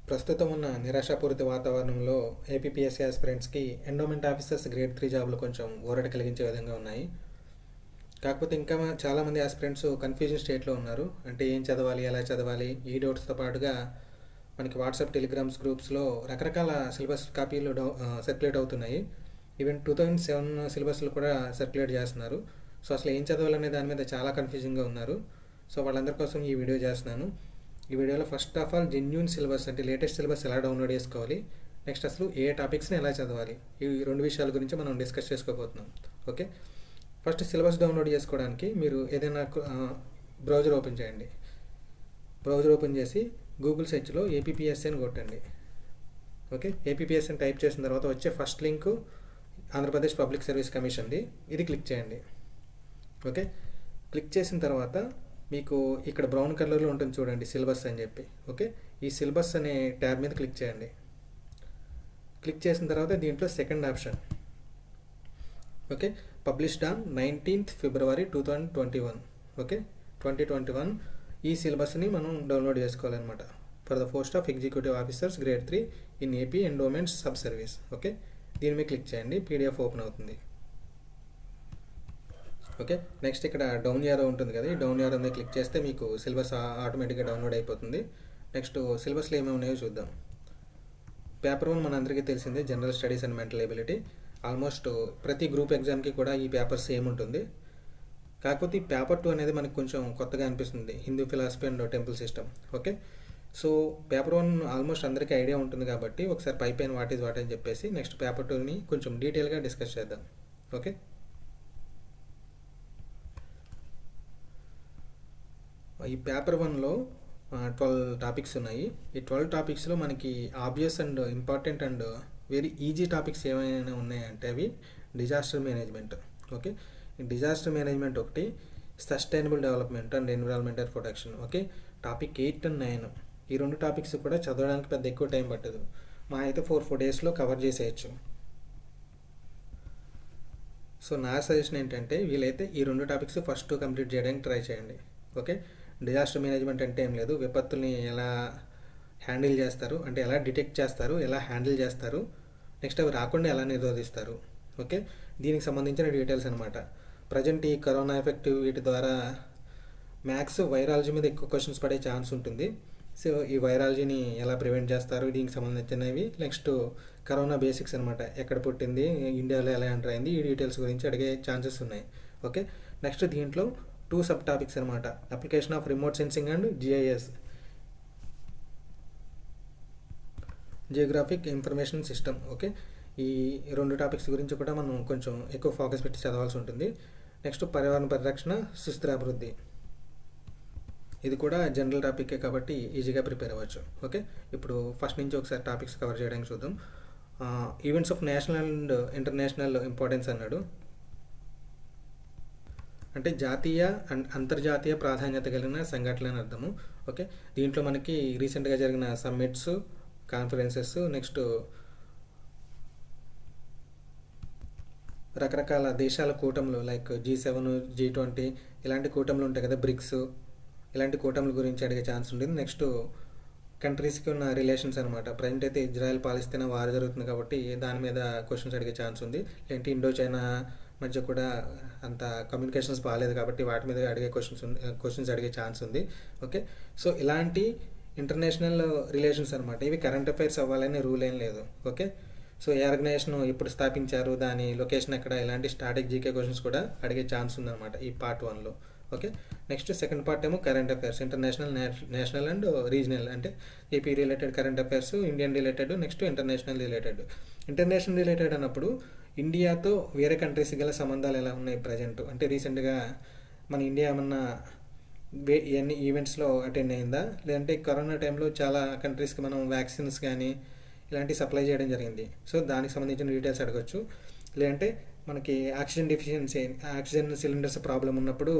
ప్రస్తుతం ఉన్న నిరాశాపూరిత వాతావరణంలో ఏపీపీఎస్సీ ఆస్పిరెంట్స్కి ఎండోమెంట్ ఆఫీసర్స్ గ్రేడ్ 3 జాబులు కొంచెం ఊరట కలిగించే విధంగా ఉన్నాయి. కాకపోతే ఇంకా చాలామంది ఆస్పిరెంట్స్ కన్ఫ్యూజన్ స్టేట్లో ఉన్నారు. అంటే ఏం చదవాలి, ఎలా చదవాలి, ఈ డౌట్స్తో పాటుగా మనకి వాట్సాప్, టెలిగ్రామ్స్ గ్రూప్స్లో రకరకాల సిలబస్ కాపీలు సర్క్యులేట్ అవుతున్నాయి. ఈవెన్ 2007 సిలబస్లు కూడా సర్క్యులేట్ చేస్తున్నారు. సో అసలు ఏం చదవాలనే దాని మీద చాలా కన్ఫ్యూజింగ్గా ఉన్నారు. సో వాళ్ళందరి కోసం ఈ వీడియో చేస్తున్నాను. ఈ వీడియోలో first of all genuine syllabus అంటే లేటెస్ట్ సిలబస్ ఎలా డౌన్లోడ్ చేసుకోవాలి, నెక్స్ట్ అసలు ఏ టాపిక్స్ని ఎలా చదవాలి, ఈ రెండు విషయాల గురించి మనం డిస్కస్ చేసుకోబోతున్నాం. ఓకే, ఫస్ట్ సిలబస్ డౌన్లోడ్ చేసుకోవడానికి మీరు ఏదైనా బ్రౌజర్ ఓపెన్ చేయండి. బ్రౌజర్ ఓపెన్ చేసి గూగుల్ సెర్చ్లో ఏపీపీఎస్సీ అని కొట్టండి. ఓకే, ఏపీపీఎస్సీ అని టైప్ చేసిన తర్వాత వచ్చే first link Andhra Pradesh public service కమిషన్ది, ఇది క్లిక్ చేయండి. ఓకే, క్లిక్ చేసిన తర్వాత మీకు ఇక్కడ బ్రౌన్ కలర్లో ఉంటుంది చూడండి, సిలబస్ అని చెప్పి. ఓకే, ఈ సిలబస్ అనే ట్యాబ్ మీద క్లిక్ చేయండి. క్లిక్ చేసిన తర్వాత దీంట్లో second option, okay, published on 19th February 2021. Okay, 2021 ఈ సిలబస్ని మనం డౌన్లోడ్ చేసుకోవాలన్నమాట. For the post of executive officers grade 3 in AP endowments sub service. Okay, దీని మీద క్లిక్ చేయండి, పీడిఎఫ్ ఓపెన్ అవుతుంది. ఓకే, నెక్స్ట్ ఇక్కడ డౌన్ యారో ఉంటుంది కదా, ఈ డౌన్ యారో మీద క్లిక్ చేస్తే మీకు సిలబస్ ఆటోమేటిక్గా డౌన్లోడ్ అయిపోతుంది. నెక్స్ట్ సిలబస్లో ఏమేమి ఉన్నాయో చూద్దాం. పేపర్ 1 మనందరికీ తెలిసిందే, general studies and mental ability. Almost ప్రతి గ్రూప్ ఎగ్జామ్కి కూడా ఈ పేపర్ సేమ్ ఉంటుంది. కాకపోతే ఈ పేపర్ 2 అనేది మనకు కొంచెం కొత్తగా అనిపిస్తుంది, Hindu philosophy and temple system. Okay, so paper 1 almost అందరికీ ఐడియా ఉంటుంది కాబట్టి ఒకసారి పైన వాట్ ఈజ్ వాట్ అని చెప్పేసి నెక్స్ట్ పేపర్ 2ని కొంచెం డీటెయిల్గా డిస్కస్ చేద్దాం. ఓకే, ఈ పేపర్ 1లో 12 టాపిక్స్ ఉన్నాయి. ఈ 12 టాపిక్స్లో మనకి obvious and important and very easy topics ఏమైనా ఉన్నాయంటే అవి డిజాస్టర్ మేనేజ్మెంట్. ఓకే, ఈ డిజాస్టర్ మేనేజ్మెంట్ ఒకటి, sustainable development and environmental protection. Okay, topic 8 and 9 ఈ రెండు టాపిక్స్ కూడా చదవడానికి పెద్ద ఎక్కువ టైం పట్టదు, మా అయితే 4 డేస్లో కవర్ చేసేయచ్చు. సో నా సజెషన్ ఏంటంటే వీలైతే ఈ రెండు టాపిక్స్ ఫస్ట్ కంప్లీట్ చేయడానికి ట్రై చేయండి. ఓకే, డిజాస్టర్ మేనేజ్మెంట్ అంటే ఏం లేదు, విపత్తుల్ని ఎలా హ్యాండిల్ చేస్తారు, అంటే ఎలా డిటెక్ట్ చేస్తారు, ఎలా హ్యాండిల్ చేస్తారు, నెక్స్ట్ అవి రాకుండా ఎలా నిరోధిస్తారు. ఓకే, దీనికి సంబంధించిన డీటెయిల్స్ అనమాట. ప్రజెంట్ ఈ కరోనా ఎఫెక్ట్ వీటి ద్వారా మ్యాథ్స్, వైరాలజీ మీద ఎక్కువ క్వశ్చన్స్ పడే ఛాన్స్ ఉంటుంది. సో ఈ వైరాలజీని ఎలా ప్రివెంట్ చేస్తారు, దీనికి సంబంధించినవి. నెక్స్ట్ కరోనా బేసిక్స్ అనమాట, ఎక్కడ పుట్టింది, ఇండియాలో ఎలా ఎంటర్ అయింది, ఈ డీటెయిల్స్ గురించి అడిగే ఛాన్సెస్ ఉన్నాయి. ఓకే, నెక్స్ట్ దీంట్లో 2 సబ్ టాపిక్స్ అనమాట, application of remote sensing and GIS, Geographic information system. Okay, ఈ రెండు టాపిక్స్ గురించి కూడా మనం కొంచెం ఎక్కువ ఫోకస్ పెట్టి చదవాల్సి ఉంటుంది. నెక్స్ట్ పర్యావరణ పరిరక్షణ, సుస్థిర అభివృద్ధి, ఇది కూడా జనరల్ టాపికే కాబట్టి ఈజీగా ప్రిపేర్ అవ్వచ్చు. ఓకే, ఇప్పుడు ఫస్ట్ నుంచి ఒకసారి టాపిక్స్ కవర్ చేయడానికి చూద్దాం. Events of national and international importance అన్నాడు, అంటే జాతీయ అండ్ అంతర్జాతీయ ప్రాధాన్యత కలిగిన సంఘటనలు అని అర్థము. ఓకే, దీంట్లో మనకి రీసెంట్గా జరిగిన సమ్మిట్స్, కాన్ఫరెన్సెస్, నెక్స్ట్ రకరకాల దేశాల కూటములు లైక్ G7, G20 ఇలాంటి కూటములు ఉంటాయి కదా, బ్రిక్స్, ఇలాంటి కూటముల గురించి అడిగే ఛాన్స్ ఉంటుంది. నెక్స్ట్ కంట్రీస్కి ఉన్న రిలేషన్స్ అనమాట, ప్రజెంట్ అయితే ఇజ్రాయెల్ పాలస్తీనా వార్ జరుగుతుంది కాబట్టి దాని మీద క్వశ్చన్స్ అడిగే ఛాన్స్ ఉంది. లేదంటే ఇండో చైనా మధ్య కూడా అంత కమ్యూనికేషన్స్ బాగాలేదు కాబట్టి వాటి మీద అడిగే క్వశ్చన్స్ అడిగే ఛాన్స్ ఉంది. ఓకే, సో ఇలాంటి ఇంటర్నేషనల్ రిలేషన్స్ అనమాట, ఇవి కరెంట్ అఫైర్స్ అవ్వాలనే రూల్ ఏం లేదు. ఓకే, సో ఏ ఆర్గనైజేషన్ ఎప్పుడు స్థాపించారు, దాని లొకేషన్ ఎక్కడ, ఇలాంటి స్టాటిక్ జీకే క్వశ్చన్స్ కూడా అడిగే ఛాన్స్ ఉందన్నమాట ఈ పార్ట్ 1లో. ఓకే, నెక్స్ట్ సెకండ్ పార్ట్ ఏమో current affairs, international, national and regional, అంటే AP related current affairs, Indian related, next international related. International related అన్నప్పుడు ఇండియాతో వేరే కంట్రీస్ గల సంబంధాలు ఎలా ఉన్నాయి ప్రజెంట్, అంటే రీసెంట్గా మన ఇండియా ఏమన్నా ఎన్ని ఈవెంట్స్లో అటెండ్ అయిందా, లేదంటే కరోనా టైంలో చాలా కంట్రీస్కి మనం వ్యాక్సిన్స్ కానీ ఇలాంటివి సప్లై చేయడం జరిగింది. సో దానికి సంబంధించిన డీటెయిల్స్ అడగచ్చు. లేదంటే మనకి oxygen deficiency, oxygen cylinders problem ఉన్నప్పుడు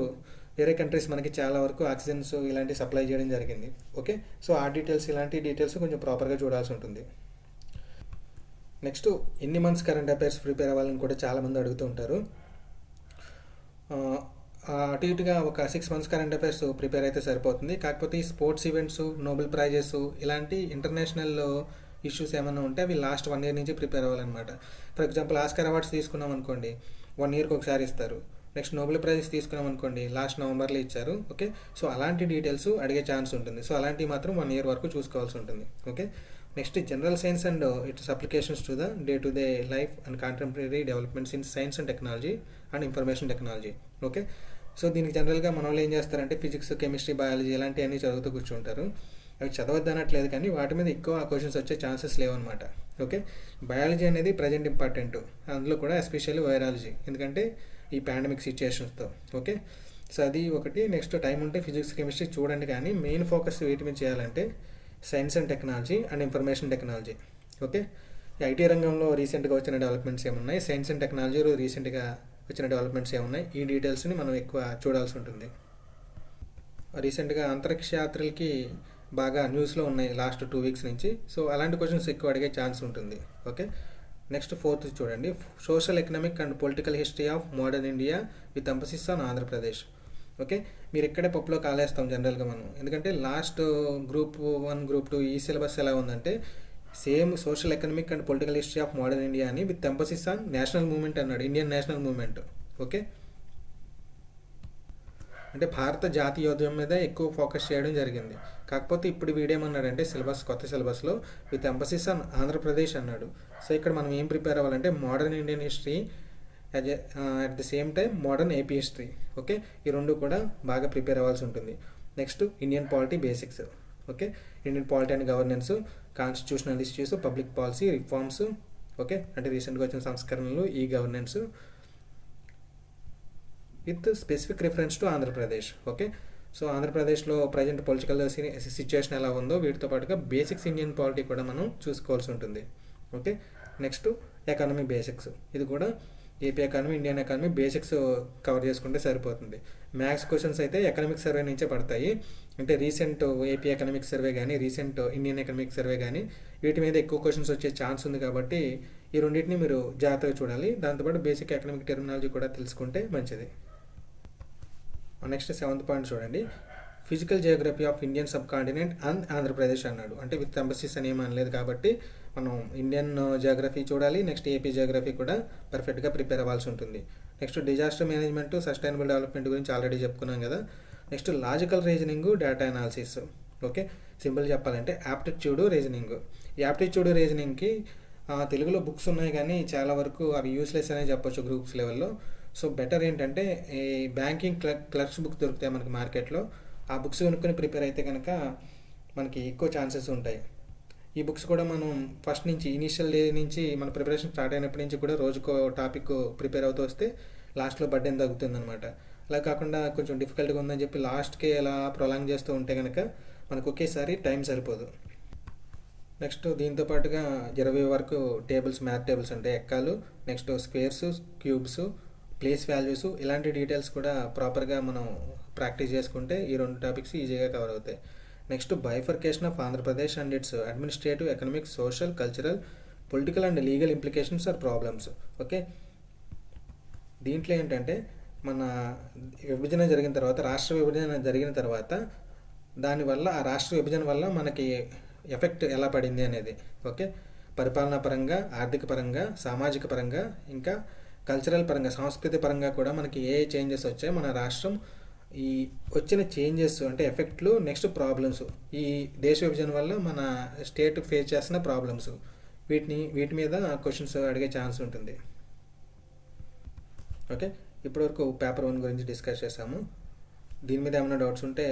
వేరే కంట్రీస్ మనకి చాలా వరకు ఆక్సిజన్స్ ఇలాంటి సప్లై చేయడం జరిగింది. ఓకే, సో ఆ డీటెయిల్స్, ఇలాంటి డీటెయిల్స్ కొంచెం ప్రాపర్గా చూడాల్సి ఉంటుంది. నెక్స్ట్ ఎన్ని మంత్స్ కరెంట్ అఫైర్స్ ప్రిపేర్ అవ్వాలని కూడా చాలామంది అడుగుతూ ఉంటారు. అటు ఇటుగా ఒక 6 మంత్స్ కరెంట్ అఫైర్స్ ప్రిపేర్ అయితే సరిపోతుంది. కాకపోతే ఈ స్పోర్ట్స్ ఈవెంట్స్, నోబెల్ ప్రైజెస్ ఇలాంటి ఇంటర్నేషనల్ ఇష్యూస్ ఏమైనా ఉంటే అవి లాస్ట్ 1 ఇయర్ నుంచి ప్రిపేర్ అవ్వాలన్నమాట. ఫర్ ఎగ్జాంపుల్ ఆస్కార్ అవార్డ్స్ తీసుకున్నాం అనుకోండి, 1 ఇయర్కి ఒకసారి ఇస్తారు. నెక్స్ట్ నోబెల్ ప్రైజెస్ తీసుకున్నాం అనుకోండి, లాస్ట్ నవంబర్లో ఇచ్చారు. ఓకే, సో అలాంటి డీటెయిల్స్ అడిగే ఛాన్స్ ఉంటుంది. సో అలాంటివి మాత్రం 1 ఇయర్ వరకు చూసుకోవాల్సి ఉంటుంది. Okay, next general science and its applications to the day to day life and contemporary developments in science and technology and information technology. Okay, so దీనికి జనరల్గా మన వాళ్ళు ఏం చేస్తారంటే ఫిజిక్స్, కెమిస్ట్రీ, బయాలజీ ఇలాంటివన్నీ చదువుతూ కూర్చుంటారు. అవి చదవద్దు అనట్లేదు, కానీ వాటి మీద ఎక్కువ క్వశ్చన్స్ వచ్చే ఛాన్సెస్ లేవన్నమాట. ఓకే, బయాలజీ అనేది ప్రజెంట్ ఇంపార్టెంట్, అందులో కూడా ఎస్పెషల్లీ వైరాలజీ, ఎందుకంటే ఈ పాండమిక్ సిచ్యుయేషన్స్తో. ఓకే, సో అది ఒకటి. నెక్స్ట్ టైం ఉంటే ఫిజిక్స్, కెమిస్ట్రీ చూడండి, కానీ మెయిన్ ఫోకస్ వీటి మీద చేయాలంటే science and technology and information technology. Okay, IT రంగంలో రీసెంట్గా వచ్చిన డెవలప్మెంట్స్ ఏమున్నాయి, సైన్స్ అండ్ టెక్నాలజీలో రీసెంట్గా వచ్చిన డెవలప్మెంట్స్ ఏమున్నాయి, ఈ డీటెయిల్స్ని మనం ఎక్కువ చూడాల్సి ఉంటుంది. రీసెంట్గా అంతరిక్ష యాత్రలకి బాగా న్యూస్లో ఉన్నాయి లాస్ట్ 2 వీక్స్ నుంచి. సో అలాంటి క్వశ్చన్స్ ఎక్కువ అడిగే ఛాన్స్ ఉంటుంది. ఓకే, నెక్స్ట్ 4th చూడండి, social, economic and political history of modern India with emphasis on Andhra Pradesh. Okay, మీరు ఎక్కడే పప్పులో కాలేస్తాం జనరల్గా మనం, ఎందుకంటే లాస్ట్ గ్రూప్ 1, గ్రూప్ 2 ఈ సిలబస్ ఎలా ఉందంటే same social, economic and political history of modern India అని with emphasis on national movement అన్నాడు, ఇండియన్ నేషనల్ మూవ్మెంట్. ఓకే, అంటే భారత జాతీయోద్యమం మీద ఎక్కువ ఫోకస్ చేయడం జరిగింది. కాకపోతే ఇప్పుడు వీడేమన్నాడంటే కొత్త సిలబస్లో విత్ ఎంఫసిస్ ఆన్ ఆంధ్రప్రదేశ్ అన్నాడు. సో ఇక్కడ మనం ఏం ప్రిపేర్ అవ్వాలంటే modern Indian history at the same time modern AP history. Okay, ఈ రెండు కూడా బాగా ప్రిపేర్ అవ్వాల్సి ఉంటుంది. Next Indian polity basics. Okay, Indian polity and governance, constitutional issues, public policy reforms. Okay, అంటే రీసెంట్గా వచ్చిన సంస్కరణలు, e governance with specific reference to Andhra Pradesh. Okay, so ఆంధ్రప్రదేశ్లో ప్రజెంట్ పొలిటికల్ సిచ్యుయేషన్ ఎలా ఉందో వీటితో పాటుగా బేసిక్స్ ఇండియన్ పాలిటీ కూడా మనం చూసుకోవాల్సి ఉంటుంది. ఓకే, నెక్స్ట్ ఎకానమీ బేసిక్స్, ఇది కూడా AP economy, Indian economy basics cover చేసుకుంటే సరిపోతుంది. మ్యాథ్స్ క్వశ్చన్స్ అయితే ఎకనామిక్ సర్వే నుంచే పడతాయి, అంటే రీసెంట్ ఏపీ ఎకనామిక్ సర్వే కానీ రీసెంట్ ఇండియన్ ఎకనామిక్ సర్వే కానీ వీటి మీద ఎక్కువ క్వశ్చన్స్ వచ్చే ఛాన్స్ ఉంది. కాబట్టి ఈ రెండింటిని మీరు జాగ్రత్తగా చూడాలి. దాంతోపాటు బేసిక్ ఎకనామిక్ టెర్మినాలజీ కూడా తెలుసుకుంటే మంచిది. నెక్స్ట్ 7th పాయింట్ చూడండి, physical Geography of Indian sub continent and Andhra Pradesh అన్నాడు. అంటే విత్ ఎంబసీస్ అని ఏమీ అనలేదు, కాబట్టి మనం ఇండియన్ జియోగ్రఫీ చూడాలి, నెక్స్ట్ ఏపీ జియోగ్రఫీ కూడా పర్ఫెక్ట్గా ప్రిపేర్ అవ్వాల్సి ఉంటుంది. Next disaster management, sustainable development గురించి ఆల్రెడీ చెప్పుకున్నాం కదా. Next logical reasoning, data analysis. Okay, simple చెప్పాలంటే యాప్టిట్యూడ్ రీజనింగ్. ఈ యాప్టిట్యూడ్ రీజనింగ్కి తెలుగులో బుక్స్ ఉన్నాయి, కానీ చాలా వరకు అవి యూస్లెస్ అనే చెప్పొచ్చు గ్రూప్స్ లెవెల్లో. సో బెటర్ ఏంటంటే ఈ బ్యాంకింగ్ క్లర్క్స్ బుక్స్ దొరుకుతాయి మనకి మార్కెట్లో, ఆ బుక్స్ కొనుక్కొని ప్రిపేర్ అయితే కనుక మనకి ఎక్కువ ఛాన్సెస్ ఉంటాయి. ఈ బుక్స్ కూడా మనం ఫస్ట్ నుంచి ఇనీషియల్ డే నుంచి మన ప్రిపరేషన్ స్టార్ట్ అయినప్పటి నుంచి కూడా రోజుకో టాపిక్ ప్రిపేర్ అవుతూ వస్తే లాస్ట్లో బర్డెన్ తగ్గుతుంది అనమాట. అలా కాకుండా కొంచెం డిఫికల్ట్గా ఉందని చెప్పి లాస్ట్కి అలా ప్రొలాంగ్ చేస్తూ ఉంటే కనుక మనకు ఒకేసారి టైం సరిపోదు. నెక్స్ట్ దీంతో పాటుగా 20 వరకు టేబుల్స్, మ్యాథ్ టేబుల్స్ ఉంటాయి, ఎక్కాలు, next squares, cubes, place values, ఇలాంటి డీటెయిల్స్ కూడా ప్రాపర్గా మనం ప్రాక్టీస్ చేసుకుంటే ఈ 2 టాపిక్స్ ఈజీగా కవర్ అవుతాయి. Next bifurcation of Andhra Pradesh and it's administrative, economic, social, cultural, political and legal implications are problems. Okay, దీంట్లో ఏంటంటే మన విభజన జరిగిన తర్వాత, రాష్ట్ర విభజన జరిగిన తర్వాత దానివల్ల ఆ రాష్ట్ర విభజన వల్ల మనకి ఎఫెక్ట్ ఎలా పడింది అనేది. ఓకే, పరిపాలనా పరంగా, ఆర్థిక పరంగా, సామాజిక పరంగా, ఇంకా కల్చరల్ పరంగా, సంస్కృతి పరంగా కూడా మనకి ఏ చేంజెస్ వచ్చాయి, మన రాష్ట్రం ఈ వచ్చిన చేంజెస్ అంటే ఎఫెక్ట్లు, నెక్స్ట్ ప్రాబ్లమ్స్, ఈ దేశ విభజన వల్ల మన స్టేట్ ఫేస్ చేస్తున్న ప్రాబ్లమ్స్, వీటి మీద క్వశ్చన్స్ అడిగే ఛాన్స్ ఉంటుంది. ఓకే, ఇప్పటివరకు పేపర్ 1 గురించి డిస్కస్ చేసాము. దీని మీద ఏమైనా డౌట్స్ ఉంటే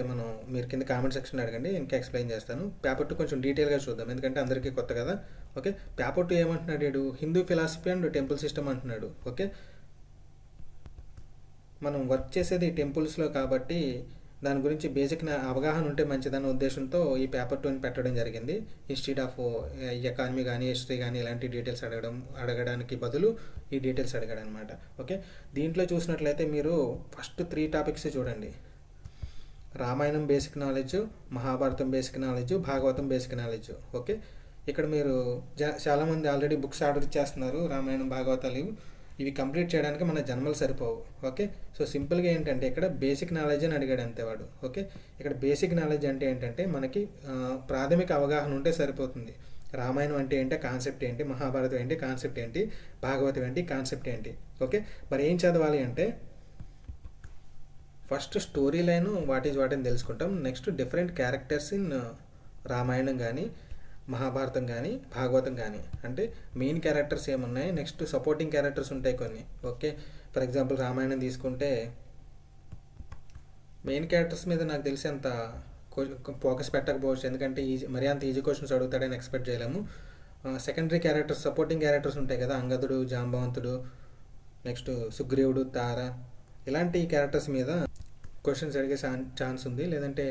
మీరు కింద కామెంట్ సెక్షన్ అడగండి, ఇంకా ఎక్స్ప్లెయిన్ చేస్తాను. పేపర్ 2 కొంచెం డీటెయిల్గా చూద్దాం, ఎందుకంటే అందరికీ కొత్త కదా. ఓకే, పేపర్ 2 ఏమంటున్నాడు, Hindu philosophy and temple system అంటున్నాడు. ఓకే, మనం వర్క్ చేసేది టెంపుల్స్లో కాబట్టి దాని గురించి బేసిక్ అవగాహన ఉంటే మంచిదన్న ఉద్దేశంతో ఈ పేపర్ 2ని పెట్టడం జరిగింది. ఇన్స్టిట్యూట్ ఆఫ్ ఎకానమీ కానీ, హిస్టరీ కానీ ఇలాంటి డీటెయిల్స్ అడగడానికి బదులు ఈ డీటెయిల్స్ అడగడం అనమాట. ఓకే, దీంట్లో చూసినట్లయితే మీరు ఫస్ట్ 3 టాపిక్స్ చూడండి. Ramayanam basic knowledge, Mahabharatam basic knowledge, Bhagavatam basic knowledge. Okay, ఇక్కడ మీరు చాలామంది ఆల్రెడీ బుక్స్ ఆర్డర్ చేస్తున్నారు రామాయణం, భాగవతాలు. ఇవి కంప్లీట్ చేయడానికి మన జన్మలు సరిపోవు. ఓకే, సో సింపుల్గా ఏంటంటే ఇక్కడ బేసిక్ నాలెడ్జ్ అని అడిగాడు అంతే వాడు. ఓకే, ఇక్కడ బేసిక్ నాలెడ్జ్ అంటే ఏంటంటే మనకి ప్రాథమిక అవగాహన ఉంటే సరిపోతుంది. రామాయణం అంటే ఏంటి, కాన్సెప్ట్ ఏంటి, మహాభారతం ఏంటి, కాన్సెప్ట్ ఏంటి, భాగవతం ఏంటి, కాన్సెప్ట్ ఏంటి. ఓకే, మరి ఏం చదవాలి అంటే first story line what is what అని తెలుసుకుంటాం. Next different characters in Ramayanam కానీ మహాభారతం కానీ భాగవతం కానీ, అంటే మెయిన్ క్యారెక్టర్స్ ఏమున్నాయి, నెక్స్ట్ సపోర్టింగ్ క్యారెక్టర్స్ ఉంటాయి కొన్ని. ఓకే, ఫర్ ఎగ్జాంపుల్ రామాయణం తీసుకుంటే మెయిన్ క్యారెక్టర్స్ మీద నాకు తెలిసి అంత ఫోకస్ పెట్టకపోవచ్చు, ఎందుకంటే మరీ అంత ఈజీ క్వశ్చన్స్ అడుగుతాడని ఎక్స్పెక్ట్ చేయలేము. సెకండరీ క్యారెక్టర్స్, సపోర్టింగ్ క్యారెక్టర్స్ ఉంటాయి కదా, అంగదుడు, జాంబవంతుడు, నెక్స్ట్ సుగ్రీవుడు, తార, ఇలాంటి క్యారెక్టర్స్ మీద క్వశ్చన్స్ అడిగే ఛాన్స్ ఉంది. లేదంటే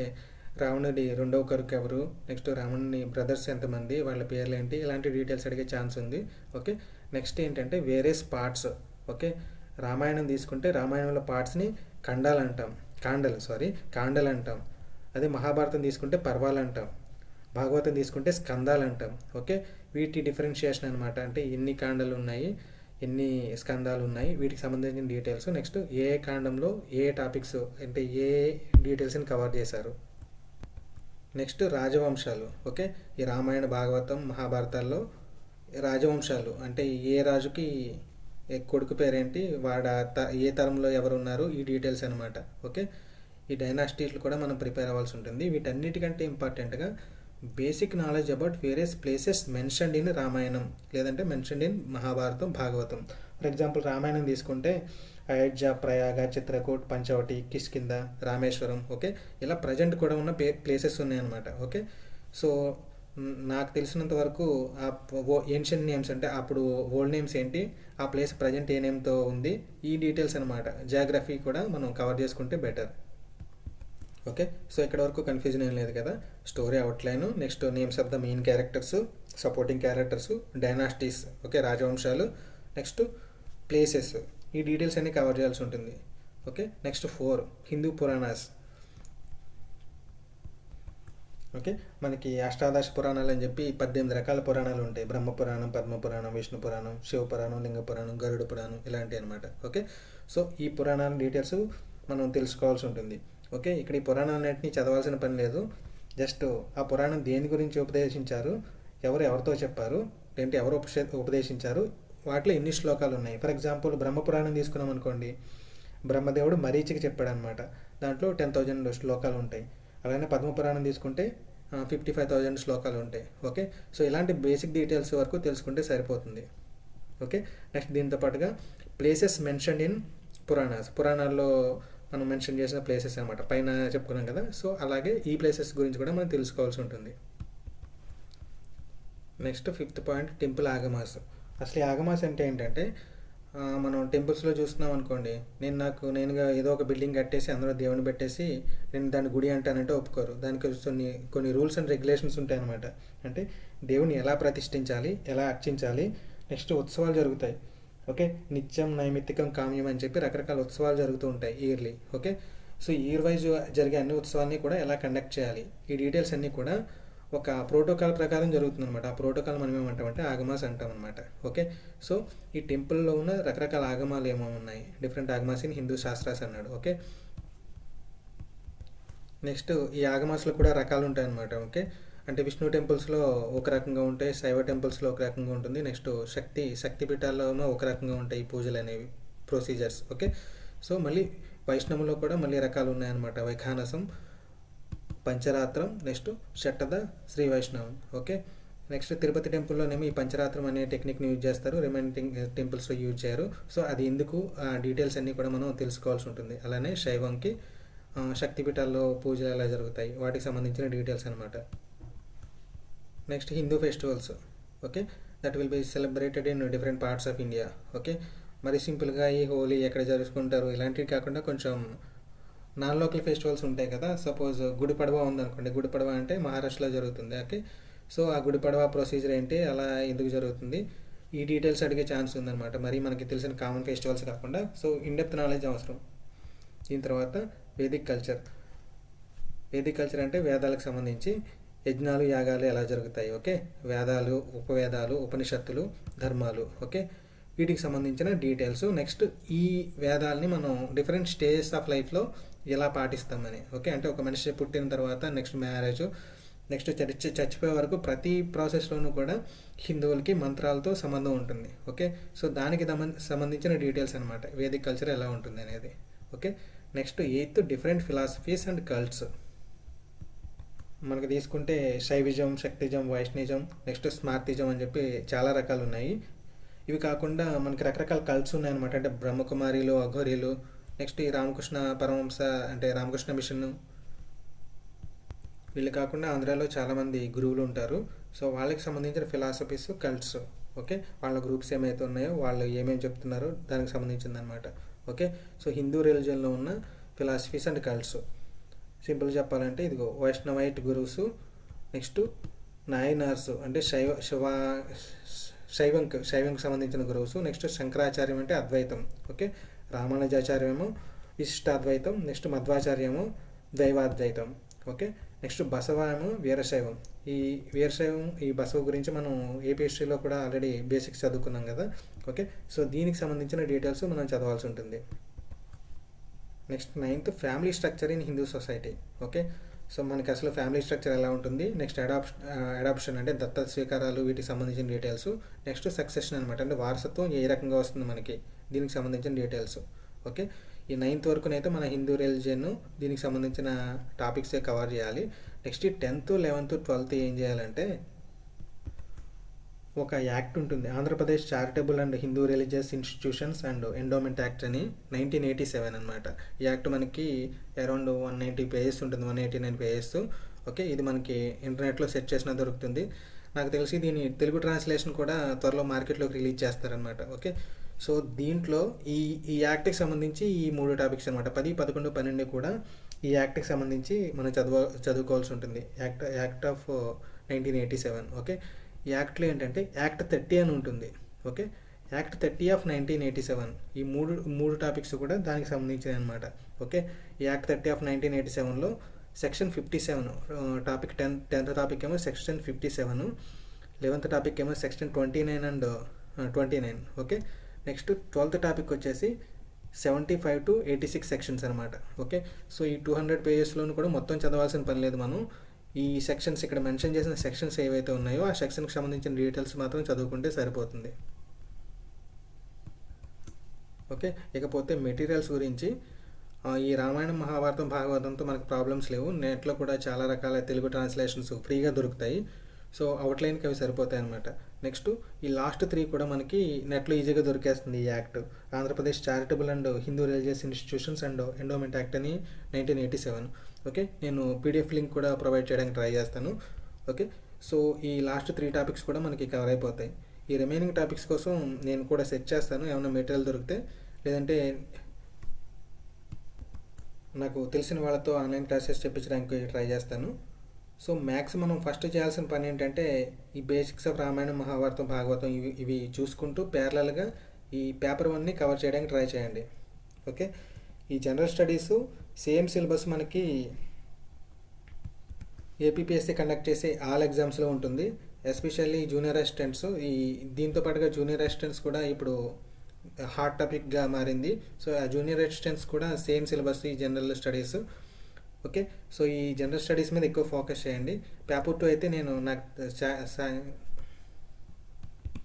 రావణుడి రెండవ కొడుకు ఎవరు, నెక్స్ట్ రావణుని బ్రదర్స్ ఎంతమంది, వాళ్ళ పేర్లు ఏంటి, ఇలాంటి డీటెయిల్స్ అడిగే ఛాన్స్ ఉంది. ఓకే, నెక్స్ట్ ఏంటంటే వేరియస్ పార్ట్స్. ఓకే, రామాయణం తీసుకుంటే రామాయణంలో పార్ట్స్ని కాండలు అంటాం. అదే మహాభారతం తీసుకుంటే పర్వాలు అంటాం. భాగవతం తీసుకుంటే స్కందాలు అంటాం. ఓకే, వీటి డిఫరెన్షియేషన్ అనమాట, అంటే ఎన్ని కాండలు ఉన్నాయి, ఎన్ని స్కందాలు ఉన్నాయి, వీటికి సంబంధించిన డీటెయిల్స్. నెక్స్ట్ ఏ కాండంలో ఏ టాపిక్స్ అంటే ఏ డీటెయిల్స్ని కవర్ చేశారు. నెక్స్ట్ రాజవంశాలు. ఓకే, ఈ రామాయణ భాగవతం మహాభారతాల్లో రాజవంశాలు అంటే ఏ రాజుకి కొడుకు పేరేంటి, ఏ తరంలో ఎవరు ఉన్నారు, ఈ డీటెయిల్స్ అనమాట. ఓకే, ఈ డైనాసిటీలు కూడా మనం ప్రిపేర్ అవ్వాల్సి ఉంటుంది. వీటన్నిటికంటే ఇంపార్టెంట్గా basic knowledge about various places mentioned in Ramayanam, లేదంటే mentioned in Mahabharatam, Bhagavatam. For example Ramayanam తీసుకుంటే అయోధ్య, ప్రయాగ, చిత్రకూట్, పంచవటి, కిష్కింద, రామేశ్వరం. ఓకే, ఇలా ప్రజెంట్ కూడా ఉన్న ప్లేసెస్ ఉన్నాయన్నమాట. ఓకే, సో నాకు తెలిసినంత వరకు ఆ ఏన్షియన్ నేమ్స్ అంటే అప్పుడు ఓల్డ్ నేమ్స్ ఏంటి, ఆ ప్లేస్ ప్రజెంట్ ఏ నేమ్తో ఉంది, ఈ డీటెయిల్స్ అనమాట. జియోగ్రఫీ కూడా మనం కవర్ చేసుకుంటే బెటర్. ఓకే, సో ఇక్కడ వరకు కన్ఫ్యూజన్ ఏం లేదు కదా. Story outline, next names of the main characters, supporting characters, dynasties, okay, రాజవంశాలు, నెక్స్ట్ ప్లేసెస్, ఈ డీటెయిల్స్ అన్ని కవర్ చేయాల్సి ఉంటుంది. Okay, next 4 Hindu Puranas. Okay, మనకి అష్టాదశ పురాణాలు అని చెప్పి 18 రకాల పురాణాలు ఉంటాయి. బ్రహ్మ పురాణం, పద్మ పురాణం, విష్ణు పురాణం, శివ పురాణం, లింగ పురాణం, గరుడ పురాణం, ఇలాంటివి అనమాట. ఓకే, సో ఈ పురాణాల డీటెయిల్స్ మనం తెలుసుకోవాల్సి ఉంటుంది. ఓకే, ఇక్కడ ఈ పురాణాలన్నింటినీ చదవాల్సిన పని లేదు. జస్ట్ ఆ పురాణం దేని గురించి ఉపదేశించారు, ఎవరితో చెప్పారు, ఏంటి ఎవరు ఉపదేశించారు, వాటిలో ఎన్ని శ్లోకాలు ఉన్నాయి. ఫర్ ఎగ్జాంపుల్ బ్రహ్మపురాణం తీసుకున్నాం అనుకోండి, బ్రహ్మదేవుడు మరీచికి చెప్పాడు అనమాట, దాంట్లో 10,000 శ్లోకాలు ఉంటాయి. అలానే పద్మపురాణం తీసుకుంటే 55,000 శ్లోకాలు ఉంటాయి. ఓకే, సో ఇలాంటి బేసిక్ డీటెయిల్స్ వరకు తెలుసుకుంటే సరిపోతుంది. ఓకే, నెక్స్ట్ దీంతో పాటుగా ప్లేసెస్ మెన్షన్డ్ ఇన్ పురాణాల్లో మనం మెన్షన్ చేసిన ప్లేసెస్ అనమాట, పైన చెప్పుకున్నాం కదా. సో అలాగే ఈ ప్లేసెస్ గురించి కూడా మనం తెలుసుకోవాల్సి ఉంటుంది. Next 5th point temple Agamas. అసలు ఈ ఆగమాస్ అంటే ఏంటంటే మనం టెంపుల్స్లో చూస్తున్నాం అనుకోండి, నేనుగా ఏదో ఒక బిల్డింగ్ కట్టేసి అందులో దేవుని పెట్టేసి నేను దాన్ని గుడి అంటానంటే ఒప్పుకోరు. దానికి కొన్ని రూల్స్ అండ్ రెగ్యులేషన్స్ ఉంటాయన్నమాట. అంటే దేవుని ఎలా ప్రతిష్ఠించాలి, ఎలా అర్చించాలి, నెక్స్ట్ ఉత్సవాలు జరుగుతాయి. ఓకే, నిత్యం, నైమిత్తికం, కామ్యం అని చెప్పి రకరకాల ఉత్సవాలు జరుగుతూ ఉంటాయి yearly. Okay, so year wise జరిగే అన్ని ఉత్సవాన్ని కూడా ఎలా కండక్ట్ చేయాలి, ఈ డీటెయిల్స్ అన్నీ కూడా ఒక ప్రోటోకాల్ ప్రకారం జరుగుతుంది అనమాట. ఆ ప్రోటోకాల్ మనం ఏమంటామంటే ఆగమాస్ అంటాం అనమాట. ఓకే, సో ఈ టెంపుల్లో ఉన్న రకరకాల ఆగమాలు ఏమో ఉన్నాయి, డిఫరెంట్ ఆగమాస్ ఇన్ హిందూ శాస్త్రాస్ అన్నాడు. ఓకే, నెక్స్ట్ ఈ ఆగమాస్లో కూడా రకాలు ఉంటాయి అనమాట. ఓకే, అంటే విష్ణు టెంపుల్స్లో ఒక రకంగా ఉంటాయి, శైవ టెంపుల్స్లో ఒక రకంగా ఉంటుంది, నెక్స్ట్ శక్తిపీఠాల్లోనూ ఒక రకంగా ఉంటాయి ఈ పూజలు అనేవి, ప్రొసీజర్స్. ఓకే, సో మళ్ళీ వైష్ణవులో కూడా మళ్ళీ రకాలు ఉన్నాయన్నమాట. వైఖానసం, పంచరాత్రం, నెక్స్ట్ షట్టద, శ్రీ వైష్ణవం. ఓకే, నెక్స్ట్ తిరుపతి టెంపుల్లోనేమో ఈ పంచరాత్రం అనే టెక్నిక్ని యూజ్ చేస్తారు, రిమైనింగ్ టెంపుల్స్లో యూజ్ చేయరు. సో అది ఎందుకు, ఆ డీటెయిల్స్ అన్నీ కూడా మనం తెలుసుకోవాల్సి ఉంటుంది. అలానే శైవంకి శక్తిపీఠాల్లో పూజలు ఎలా జరుగుతాయి, వాటికి సంబంధించిన డీటెయిల్స్ అనమాట. Next Hindu festivals. Okay, that will be celebrated in different parts of India. Okay, మరి సింపుల్గా ఈ హోలీ ఎక్కడ జరుపుకుంటారు ఇలాంటివి కాకుండా కొంచెం నాన్ లోకల్ ఫెస్టివల్స్ ఉంటాయి కదా. సపోజ్ గుడి పడవ ఉందనుకోండి, గుడి పడవ అంటే మహారాష్ట్రలో జరుగుతుంది. ఓకే, సో ఆ గుడి పడవ ప్రొసీజర్ ఏంటి, అలా ఎందుకు జరుగుతుంది, ఈ డీటెయిల్స్ అడిగే ఛాన్స్ ఉందన్నమాట. మరి మనకి తెలిసిన కామన్ ఫెస్టివల్స్ కాకుండా సో ఇన్డెప్త్ నాలెడ్జ్ అవసరం. దీని తర్వాత వేదిక్ కల్చర్. వేదిక్ కల్చర్ అంటే వేదాలకు సంబంధించి యజ్ఞాలు, యాగాలు ఎలా జరుగుతాయి. ఓకే, వేదాలు, ఉపవేదాలు, ఉపనిషత్తులు, ధర్మాలు. ఓకే, వీటికి సంబంధించిన డీటెయిల్స్. నెక్స్ట్ ఈ వేదాలని మనం డిఫరెంట్ స్టేజెస్ ఆఫ్ లైఫ్లో ఎలా పాటిస్తామని. ఓకే, అంటే ఒక మనిషి పుట్టిన తర్వాత నెక్స్ట్ మ్యారేజ్, నెక్స్ట్ చచ్చిపోయే వరకు ప్రతి ప్రాసెస్లోనూ కూడా హిందువులకి మంత్రాలతో సంబంధం ఉంటుంది. ఓకే, సో దానికి సంబంధించిన డీటెయిల్స్ అనమాట వేదిక్ కల్చర్ ఎలా ఉంటుంది అనేది. Okay, next 8th different philosophies and cults. మనకి తీసుకుంటే శైవిజం, శక్తిజం, వైష్ణిజం, నెక్స్ట్ స్మార్తిజం అని చెప్పి చాలా రకాలు ఉన్నాయి. ఇవి కాకుండా మనకి రకరకాల కల్ట్స్ ఉన్నాయన్నమాట. అంటే బ్రహ్మకుమారిలు, అఘోరీలు, నెక్స్ట్ ఈ రామకృష్ణ పరమహంస అంటే రామకృష్ణ మిషన్. వీళ్ళు కాకుండా ఆంధ్రాలో చాలామంది గురువులు ఉంటారు. సో వాళ్ళకి సంబంధించిన ఫిలాసఫీస్, కల్ట్స్. ఓకే, వాళ్ళ గ్రూప్స్ ఏమైతే ఉన్నాయో వాళ్ళు ఏమేమి చెప్తున్నారో దానికి సంబంధించింది అనమాట. ఓకే, సో హిందూ రిలీజియన్లో ఉన్న ఫిలాసఫీస్ అండ్ కల్ట్స్ సింపుల్ చెప్పాలంటే ఇదిగో వైష్ణవైట్ గురువుసు, నెక్స్ట్ నాయనార్సు అంటే శైవంకి సంబంధించిన గురువుసు, నెక్స్ట్ శంకరాచార్యం అంటే అద్వైతం. ఓకే, రామానుజాచార్యము విశిష్టాద్వైతం, నెక్స్ట్ మధ్వాచార్యము దైవాద్వైతం. ఓకే, నెక్స్ట్ బసవాయము వీరశైవం. ఈ బసవ గురించి మనం ఏపీ హిస్టరీలో కూడా ఆల్రెడీ బేసిక్స్ చదువుకున్నాం కదా. ఓకే, సో దీనికి సంబంధించిన డీటెయిల్స్ మనం చదవాల్సి ఉంటుంది. Next 9th family structure in Hindu society. Okay, so మనకి అసలు ఫ్యామిలీ స్ట్రక్చర్ ఎలా ఉంటుంది, నెక్స్ట్ అడాప్షన్ అంటే దత్తత స్వీకారాలు, వీటికి సంబంధించిన డీటెయిల్స్. నెక్స్ట్ సక్సెషన్ అనమాట, అంటే వారసత్వం ఏ రకంగా వస్తుంది మనకి, దీనికి సంబంధించిన డీటెయిల్స్. ఓకే, ఈ 9th వరకునైతే మన హిందూ రిలీజియన్ దీనికి సంబంధించిన టాపిక్సే కవర్ చేయాలి. నెక్స్ట్ 10th, 11th, 12th ఏం చేయాలంటే ఒక యాక్ట్ ఉంటుంది, Andhra Pradesh charitable and Hindu religious institutions and endowment act అని 1987 అనమాట. ఈ యాక్ట్ మనకి అరౌండ్ 190 పేజెస్ ఉంటుంది, 189 పేజెస్. ఓకే, ఇది మనకి ఇంటర్నెట్లో సెర్చ్ చేసినా దొరుకుతుంది. నాకు తెలిసి దీని తెలుగు ట్రాన్స్లేషన్ కూడా త్వరలో మార్కెట్లోకి రిలీజ్ చేస్తారనమాట. ఓకే, సో దీంట్లో ఈ యాక్ట్కి సంబంధించి ఈ 3 టాపిక్స్ అనమాట, 10, 11, 12 కూడా ఈ యాక్ట్కి సంబంధించి మనం చదువుకోవాల్సి ఉంటుంది. Act of 1987. ఓకే, ఈ యాక్ట్లో ఏంటంటే యాక్ట్ 30 అని ఉంటుంది. Okay, act 30 of 1987. ఈ మూడు టాపిక్స్ కూడా దానికి సంబంధించినవి అనమాట. ఓకే, ఈ యాక్ట్ 30 ఆఫ్ 1987లో సెక్షన్ 57 టాపిక్ 10th టాపిక్ ఏమో సెక్షన్ 57, 11th టాపిక్ ఏమో section 29 and 29. Okay, next 12th topic వచ్చేసి 75 to 86 సెక్షన్స్ అనమాట. ఓకే, సో ఈ 200 పేజెస్లోనూ కూడా మొత్తం చదవాల్సిన పని లేదు. మనం ఈ సెక్షన్స్ ఇక్కడ మెన్షన్ చేసిన సెక్షన్స్ ఏవైతే ఉన్నాయో ఆ సెక్షన్కి సంబంధించిన డీటెయిల్స్ మాత్రం చదువుకుంటే సరిపోతుంది. ఓకే, ఇకపోతే మెటీరియల్స్ గురించి, ఈ రామాయణం, మహాభారతం, భాగవతంతో మనకు ప్రాబ్లమ్స్ లేవు. నెట్లో కూడా చాలా రకాల తెలుగు ట్రాన్స్లేషన్స్ ఫ్రీగా దొరుకుతాయి. సో అవుట్లైన్కి అవి సరిపోతాయి అనమాట. నెక్స్ట్ ఈ లాస్ట్ 3 కూడా మనకి నెట్లో ఈజీగా దొరికేస్తుంది. ఈ act Andhra Pradesh charitable and Hindu religious institutions and endowment act అని 1987. ఓకే, నేను పీడిఎఫ్ లింక్ కూడా ప్రొవైడ్ చేయడానికి ట్రై చేస్తాను. ఓకే, సో ఈ లాస్ట్ 3 టాపిక్స్ కూడా మనకి కవర్ అయిపోతాయి. ఈ రిమైనింగ్ టాపిక్స్ కోసం నేను కూడా సెర్చ్ చేస్తాను, ఏమైనా మెటీరియల్ దొరికితే. లేదంటే నాకు తెలిసిన వాళ్ళతో ఆన్లైన్ క్లాసెస్ చెప్పించడానికి ట్రై చేస్తాను. సో మ్యాక్స్ మనం ఫస్ట్ చేయాల్సిన పని ఏంటంటే ఈ బేసిక్స్ ఆఫ్ రామాయణం, మహాభారతం, భాగవతం ఇవి చూసుకుంటూ ప్యారలల్గా ఈ పేపర్ 1ని కవర్ చేయడానికి ట్రై చేయండి. ఓకే, ఈ జనరల్ స్టడీస్ సేమ్ సిలబస్ మనకి ఏపీపీఎస్సీ కండక్ట్ చేసే ఆల్ ఎగ్జామ్స్లో ఉంటుంది. ఎస్పెషల్లీ జూనియర్ అసిస్టెంట్స్, దీంతో పాటుగా జూనియర్ అసిస్టెంట్స్ కూడా ఇప్పుడు హాట్ టాపిక్గా మారింది. సో ఆ జూనియర్ అసిస్టెంట్స్ కూడా సేమ్ సిలబస్, ఈ జనరల్ స్టడీస్. ఓకే, సో ఈ జనరల్ స్టడీస్ మీద ఎక్కువ ఫోకస్ చేయండి. పేపర్ 2 అయితే నేను నాకు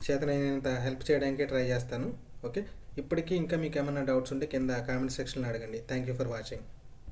చేతనైనంత హెల్ప్ చేయడానికి ట్రై చేస్తాను. ఓకే, ఇప్పటికీ ఇంకా మీకు ఏమైనా డౌట్స్ ఉంటే కింద కామెంట్ సెక్షన్లో అడగండి. Thank you for watching.